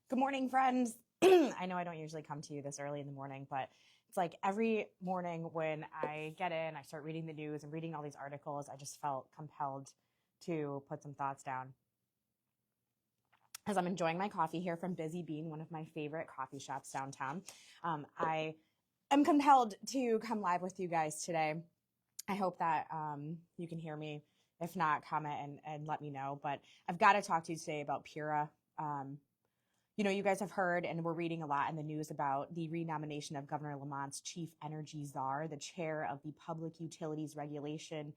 Good morning, friends. I know I don't usually come to you this early in the morning, but it's like every morning when I get in, I start reading the news and reading all these articles, I just felt compelled to put some thoughts down. As I'm enjoying my coffee here from Busy Bean, one of my favorite coffee shops downtown, I am compelled to come live with you guys today. I hope that you can hear me. If not, comment and let me know. But I've got to talk to you today about PURA. You guys have heard and we're reading a lot in the news about the renomination of Governor Lamont's chief energy czar, the chair of the Public Utilities Regulatory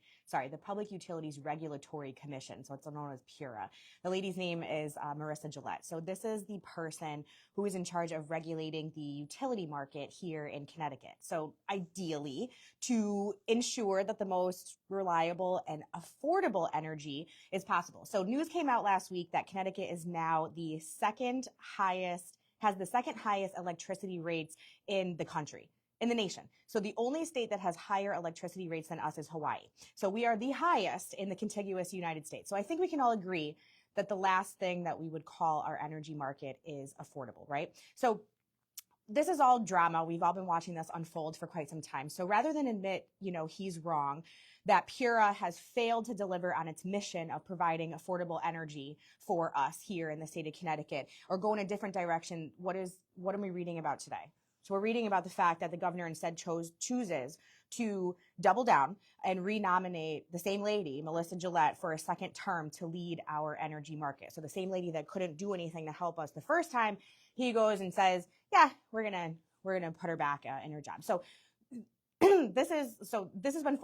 Commission. So it's known as PURA. The lady's name is Marissa Gillette. So this is the person who is in charge of regulating the utility market here in Connecticut. So ideally, to ensure that the most reliable and affordable energy is possible. So news came out last week that Connecticut is now has the second highest electricity rates in the country, in the nation. So the only state that has higher electricity rates than us is Hawaii. So we are the highest in the contiguous United States. So I think we can all agree that the last thing that we would call our energy market is affordable, right? So this is all drama. We've all been watching this unfold for quite some time. So rather than admit, he's wrong, that PURA has failed to deliver on its mission of providing affordable energy for us here in the state of Connecticut, or go in a different direction, what am we reading about today? So we're reading about the fact that the governor instead chooses to double down and renominate the same lady, Melissa Gillette, for a second term to lead our energy market. So the same lady that couldn't do anything to help us the first time, he goes and says, yeah, we're gonna put her back in her job. So this has been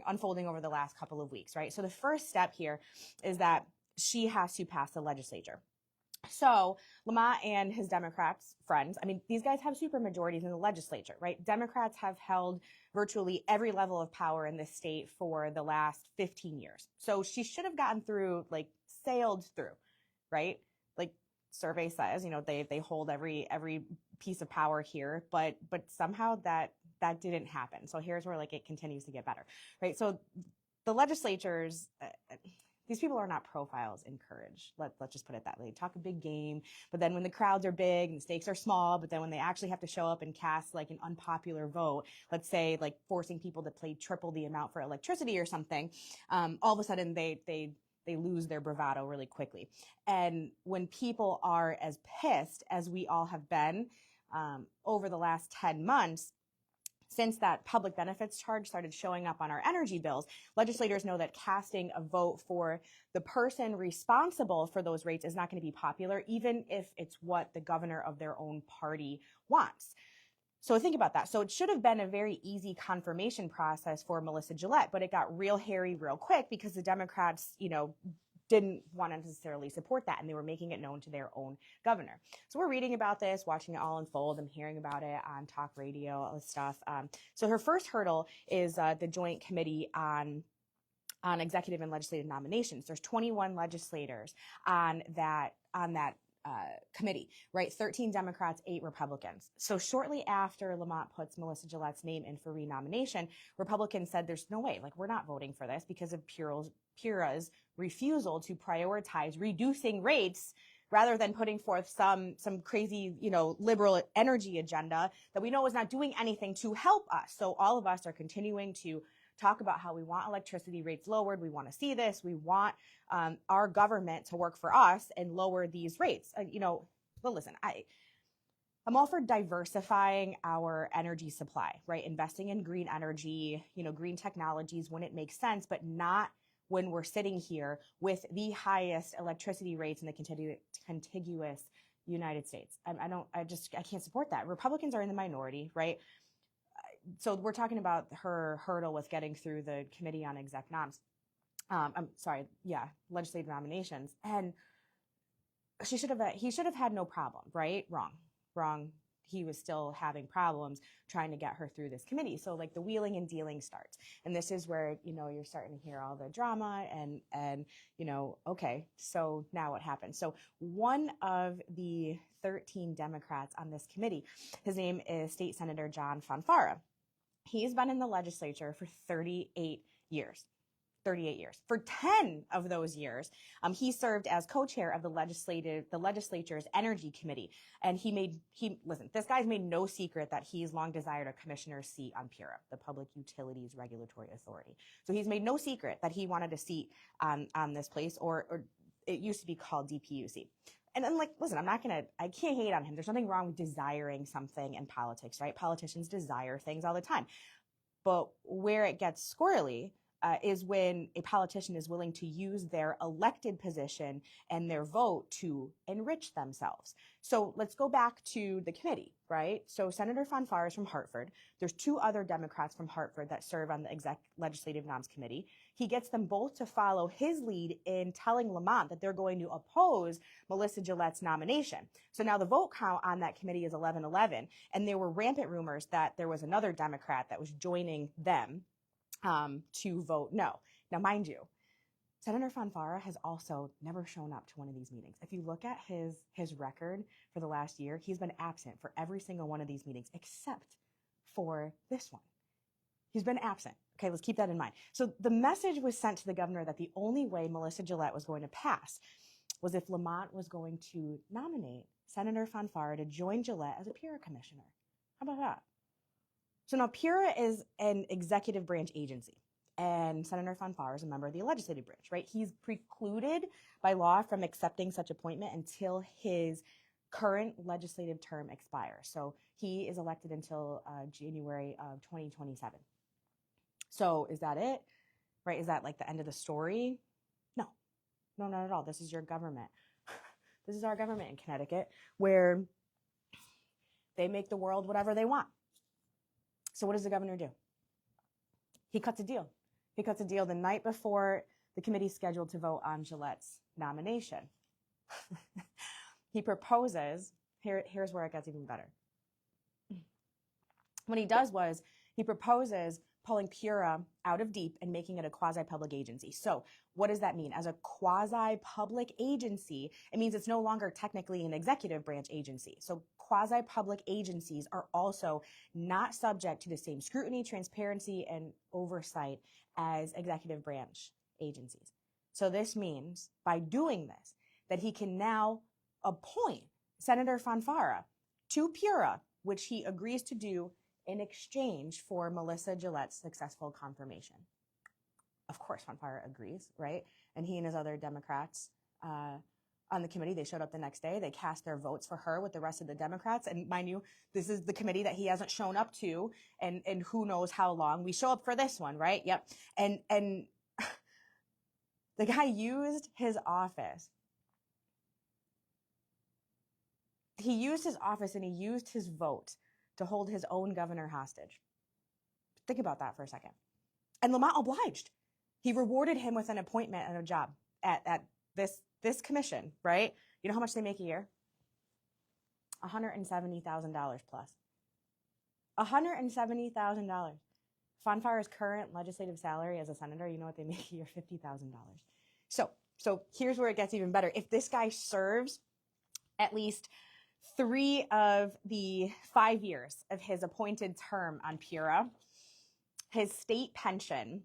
unfolding over the last couple of weeks, right? So the first step here is that she has to pass the legislature. So Lamont and his Democrats friends, these guys have super majorities in the legislature, right? Democrats have held virtually every level of power in this state for the last 15 years. So she should have gotten through, sailed through, right? Survey says, they hold every piece of power here, but somehow that didn't happen. So here's where it continues to get better, right? So the legislatures, these people are not profiles in courage. Let's just put it that way. They talk a big game, but then when the crowds are big and the stakes are small, but then when they actually have to show up and cast an unpopular vote, let's say forcing people to pay triple the amount for electricity or something, all of a sudden they lose their bravado really quickly. And when people are as pissed as we all have been over the last 10 months, since that public benefits charge started showing up on our energy bills, legislators know that casting a vote for the person responsible for those rates is not going to be popular, even if it's what the governor of their own party wants. So think about that. So it should have been a very easy confirmation process for Melissa Gillette, but it got real hairy real quick because the Democrats, didn't want to necessarily support that, and they were making it known to their own governor. So we're reading about this, watching it all unfold. I'm hearing about it on talk radio, all this stuff. So her first hurdle is the Joint Committee on Executive and Legislative Nominations. There's 21 legislators on that committee, right? 13 Democrats, 8 Republicans. So shortly after Lamont puts Melissa Gillette's name in for renomination, Republicans said there's no way, we're not voting for this because of PURA's refusal to prioritize reducing rates rather than putting forth some crazy, liberal energy agenda that we know is not doing anything to help us. So all of us are continuing to talk about how we want electricity rates lowered. We want to see this. We want our government to work for us and lower these rates. Well, listen, I'm all for diversifying our energy supply, right? Investing in green energy, green technologies when it makes sense, but not when we're sitting here with the highest electricity rates in the contiguous United States. I can't support that. Republicans are in the minority, right? So we're talking about her hurdle with getting through the Committee on Legislative Nominations. And he should have had no problem, right? Wrong. He was still having problems trying to get her through this committee. So the wheeling and dealing starts. And this is where, you're starting to hear all the drama and okay, so now what happens? So one of the 13 Democrats on this committee, his name is State Senator John Fonfara. He's been in the legislature for 38 years. 38 years. For 10 of those years, he served as co-chair of the legislature's Energy Committee. And listen, this guy's made no secret that he's long desired a commissioner's seat on PURA, the Public Utilities Regulatory Authority. So he's made no secret that he wanted a seat on this place, or it used to be called DPUC. And I'm like, listen, I can't hate on him. There's nothing wrong with desiring something in politics, right? Politicians desire things all the time. But where it gets squirrely is when a politician is willing to use their elected position and their vote to enrich themselves. So let's go back to the committee, right? So Senator Fanfare is from Hartford. There's two other Democrats from Hartford that serve on the Legislative Noms Committee. He gets them both to follow his lead in telling Lamont that they're going to oppose Melissa Gillette's nomination. So now the vote count on that committee is 11-11, and there were rampant rumors that there was another Democrat that was joining them to vote no. Now, mind you, Senator Fanfare has also never shown up to one of these meetings. If you look at his record for the last year, he's been absent for every single one of these meetings except for this one. He's been absent. Okay, let's keep that in mind. So the message was sent to the governor that the only way Melissa Gillette was going to pass was if Lamont was going to nominate Senator Fanfare to join Gillette as a PURA commissioner. How about that? So now PURA is an executive branch agency, and Senator Fanfare is a member of the legislative branch, right? He's precluded by law from accepting such appointment until his current legislative term expires. So he is elected until January of 2027. So is that it? Right? Is that like the end of the story? No, not at all. This is your government. This is our government in Connecticut, where they make the world whatever they want. So what does the governor do? He cuts a deal. He cuts a deal the night before the committee's scheduled to vote on Gillette's nomination. He proposes, here's where it gets even better. What he does was he proposes pulling PURA out of DEEP and making it a quasi-public agency. So what does that mean? As a quasi-public agency, it means it's no longer technically an executive branch agency. So quasi-public agencies are also not subject to the same scrutiny, transparency, and oversight as executive branch agencies. So this means, by doing this, that he can now appoint Senator Fanfare to PURA, which he agrees to do in exchange for Melissa Gillette's successful confirmation. Of course, Fanfare agrees, right? And he and his other Democrats on the committee, they showed up the next day. They cast their votes for her with the rest of the Democrats. And mind you, this is the committee that he hasn't shown up to, and who knows how long. We show up for this one, right? Yep. And the guy used his office. He used his office and he used his vote to hold his own governor hostage. Think about that for a second. And Lamont obliged. He rewarded him with an appointment and a job at this commission, right? You know how much they make a year? $170,000 plus. $170,000. Fanfare's current legislative salary as a senator, you know what they make a year? $50,000. So here's where it gets even better. If this guy serves at least 3 of the 5 years of his appointed term on PURA, his state pension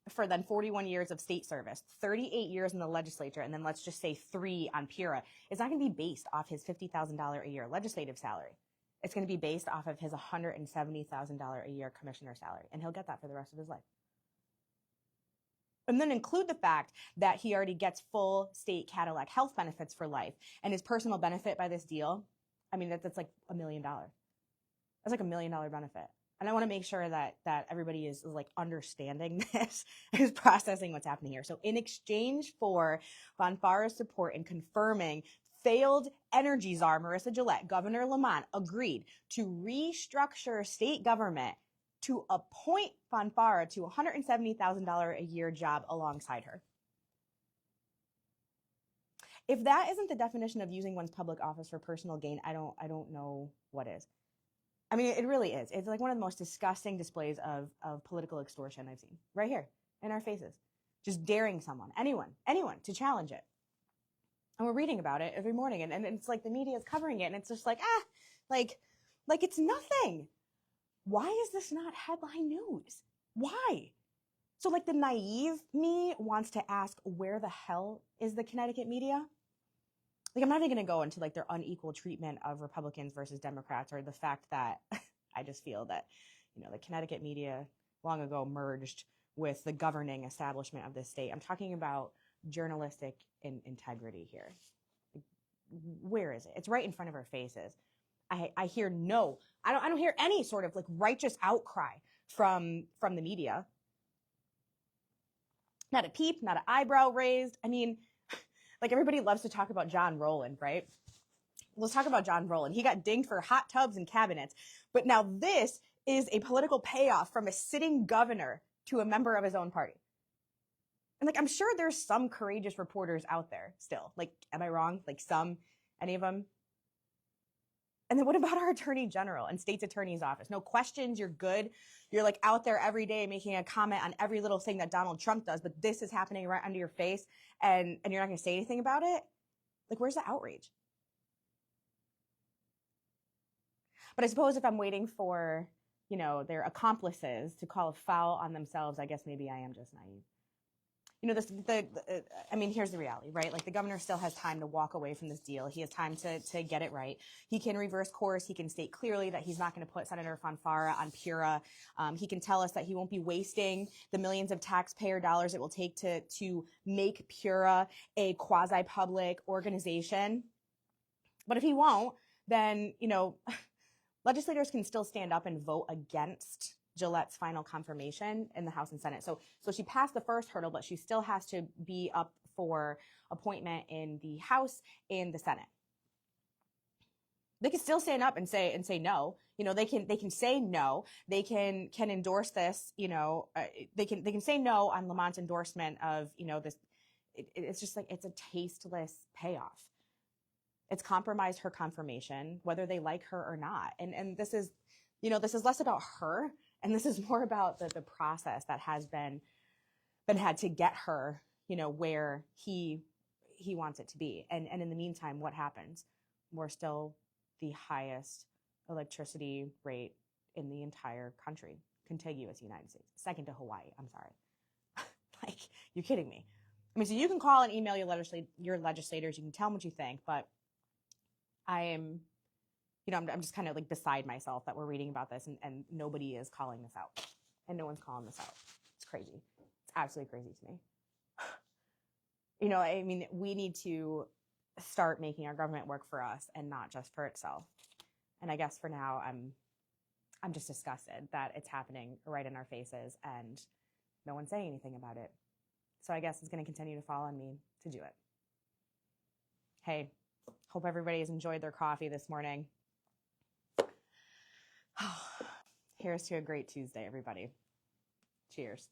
for then 41 years of state service, 38 years in the legislature, and then let's just say 3 on PURA, it's not going to be based off his $50,000 a year legislative salary. It's going to be based off of his $170,000 a year commissioner salary, and he'll get that for the rest of his life. And then include the fact that he already gets full state Cadillac health benefits for life, and his personal benefit by this deal, I mean, that's like $1 million. That's like $1 million benefit. And I want to make sure that everybody is like understanding this, is processing what's happening here. So in exchange for Fanfare's support in confirming failed energy czar Melissa Gillette, Governor Lamont agreed to restructure state government to appoint Fanfare to a $170,000 a year job alongside her. If that isn't the definition of using one's public office for personal gain, I don't know what is. I mean, it really is. It's like one of the most disgusting displays of political extortion I've seen right here in our faces. Just daring someone, anyone to challenge it. And we're reading about it every morning, and it's like the media is covering it, and it's just like, like it's nothing. Why is this not headline news? Why? So like the naive me wants to ask, where the hell is the Connecticut media? Like, I'm not even going to go into like their unequal treatment of Republicans versus Democrats, or the fact that I just feel that, the Connecticut media long ago merged with the governing establishment of this state. I'm talking about journalistic integrity here. Where is it? It's right in front of our faces. I hear no. I don't hear any sort of like righteous outcry from the media. Not a peep, not an eyebrow raised. I mean, like everybody loves to talk about John Rowland, right? Let's talk about John Rowland. He got dinged for hot tubs and cabinets. But now this is a political payoff from a sitting governor to a member of his own party. And like, I'm sure there's some courageous reporters out there still. Like, am I wrong? Like any of them? And then what about our attorney general and state's attorney's office? No questions, you're good. You're like out there every day making a comment on every little thing that Donald Trump does, but this is happening right under your face and you're not going to say anything about it? Like, where's the outrage? But I suppose if I'm waiting for, their accomplices to call a foul on themselves, I guess maybe I am just naive. Here's the reality, right? Like the governor still has time to walk away from this deal. He has time to get it right. He can reverse course. He can state clearly that he's not going to put Senator Fanfara on PURA. He can tell us that he won't be wasting the millions of taxpayer dollars it will take to make PURA a quasi-public organization. But if he won't, then, legislators can still stand up and vote against Gillette's final confirmation in the House and Senate. So she passed the first hurdle, but she still has to be up for appointment in the House and the Senate. They can still stand up and say no. They can say no. They can endorse this. They can say no on Lamont's endorsement of this. It's just like it's a tasteless payoff. It's compromised her confirmation, whether they like her or not. And this is, this is less about her. And this is more about the process that has been had to get her, where he wants it to be. And in the meantime, what happens? We're still the highest electricity rate in the entire country, contiguous United States, second to Hawaii. I'm sorry. Like, you're kidding me. I mean, so you can call and email your legislators. You can tell them what you think, but I'm just kind of like beside myself that we're reading about this and nobody is calling this out. And no one's calling this out. It's crazy. It's absolutely crazy to me. We need to start making our government work for us and not just for itself. And I guess for now, I'm just disgusted that it's happening right in our faces and no one's saying anything about it. So I guess it's going to continue to fall on me to do it. Hey, hope everybody has enjoyed their coffee this morning. Here's to a great Tuesday, everybody. Cheers.